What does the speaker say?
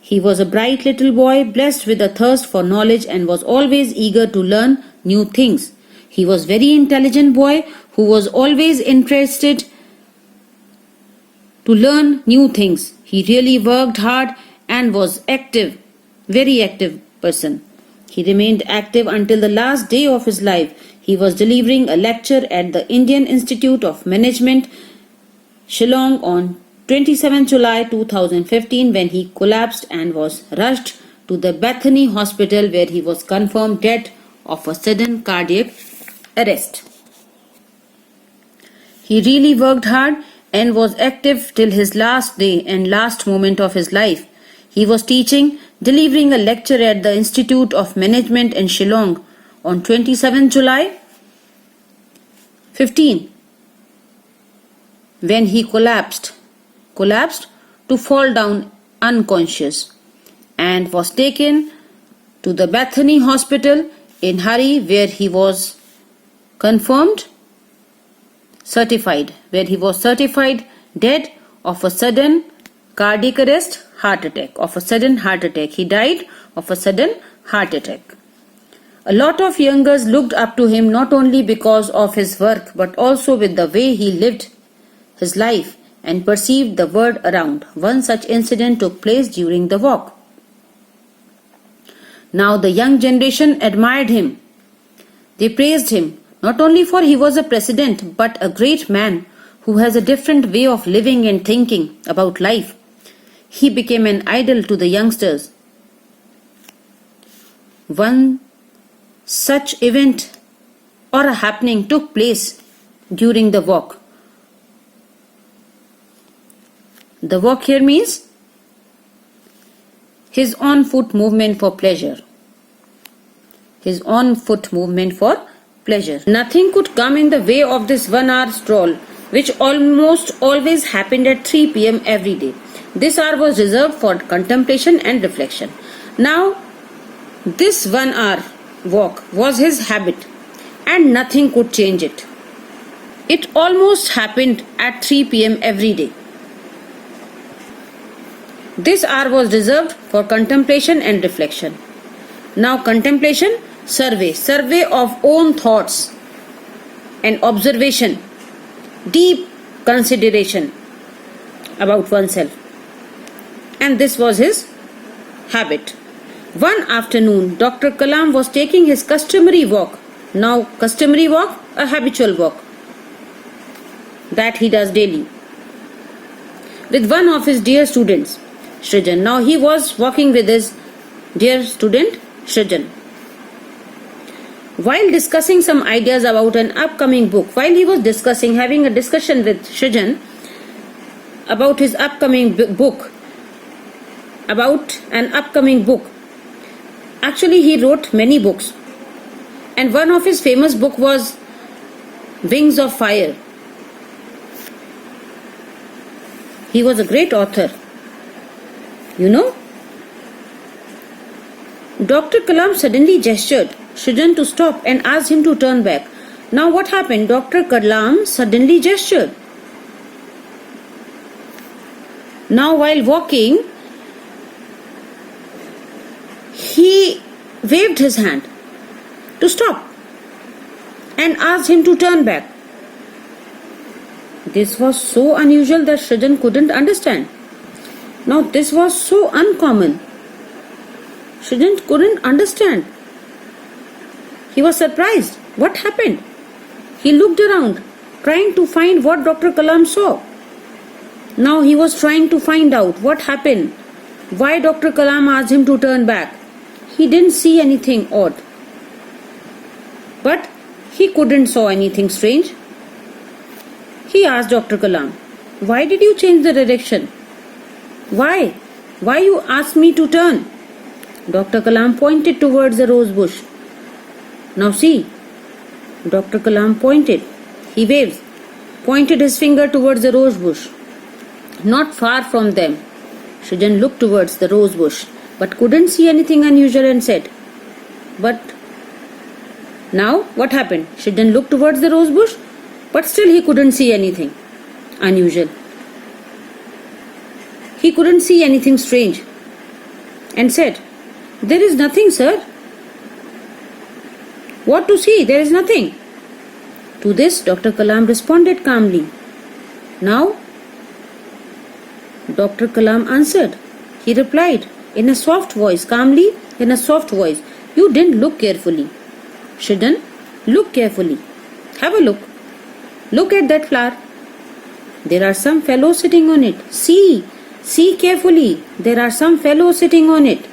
He was a bright little boy, blessed with a thirst for knowledge and was always eager to learn new things. He was a very intelligent boy who was always interested to learn new things. He really worked hard and was active, very active person. He remained active until the last day of his life. He was delivering a lecture at the Indian Institute of Management, Shillong on 27 July 2015 when he collapsed and was rushed to the Bethany Hospital where he was confirmed dead of a sudden cardiac arrest. He really worked hard and was active till his last day and last moment of his life. He was teaching, delivering a lecture at the Institute of Management in Shillong on 27 July 15 when he collapsed to fall down unconscious and was taken to the Bethany Hospital in Hari where he was certified dead of a sudden cardiac arrest, heart attack. He died of a sudden heart attack. A lot of youngers looked up to him not only because of his work but also with the way he lived his life and perceived the world around. One such incident took place during the walk. Now the young generation admired him. They praised him not only for he was a president but a great man who has a different way of living and thinking about life. He became an idol to the youngsters. One such event or a happening took place during the walk. The walk here means his on-foot movement for pleasure. Nothing could come in the way of this 1 hour stroll, which almost always happened at 3 p.m. every day. This hour was reserved for contemplation and reflection. Now, this 1 hour walk was his habit and nothing could change it. It almost happened at 3 p.m. every day. This hour was reserved for contemplation and reflection. Now contemplation, survey of own thoughts and observation, deep consideration about oneself. And this was his habit. One afternoon, Dr. Kalam was taking his customary walk. Now customary walk, a habitual walk that he does daily with one of his dear students, Srijan. Now he was walking with his dear student Srijan. While discussing some ideas about an upcoming book, having a discussion with Srijan about his upcoming book, Actually, he wrote many books, and one of his famous book was Wings of Fire. He was a great author. Dr. Kalam suddenly gestured Srijan to stop and asked him to turn back. Now what happened? Dr. Kalam suddenly gestured. Now while walking, he waved his hand to stop and asked him to turn back. This was so unusual that Srijan couldn't understand. Now this was so uncommon. Srijan couldn't understand. He was surprised. What happened? He looked around, trying to find what Dr. Kalam saw. Now he was trying to find out what happened. Why Dr. Kalam asked him to turn back. He didn't see anything odd. But he couldn't saw anything strange. He asked Dr. Kalam, "Why did you change the direction? Why? Why you asked me to turn?" Dr. Kalam pointed towards the rose bush. Now see, Dr. Kalam pointed. He waved, pointed his finger towards the rose bush. Not far from them, Srijan looked towards the rose bush, but couldn't see anything unusual and said, "But now what happened?" Srijan looked towards the rose bush, but still he couldn't see anything unusual. He couldn't see anything strange. and said, "There is nothing, sir." "What to see? There is nothing." To this, Dr. Kalam responded calmly. "Now?" Dr. Kalam answered. He replied in a soft voice, calmly, in a soft voice, "You didn't look carefully." "Shouldn't? Look carefully. Have a look. Look at that flower. There are some fellows sitting on it. See carefully. There are some fellows sitting on it.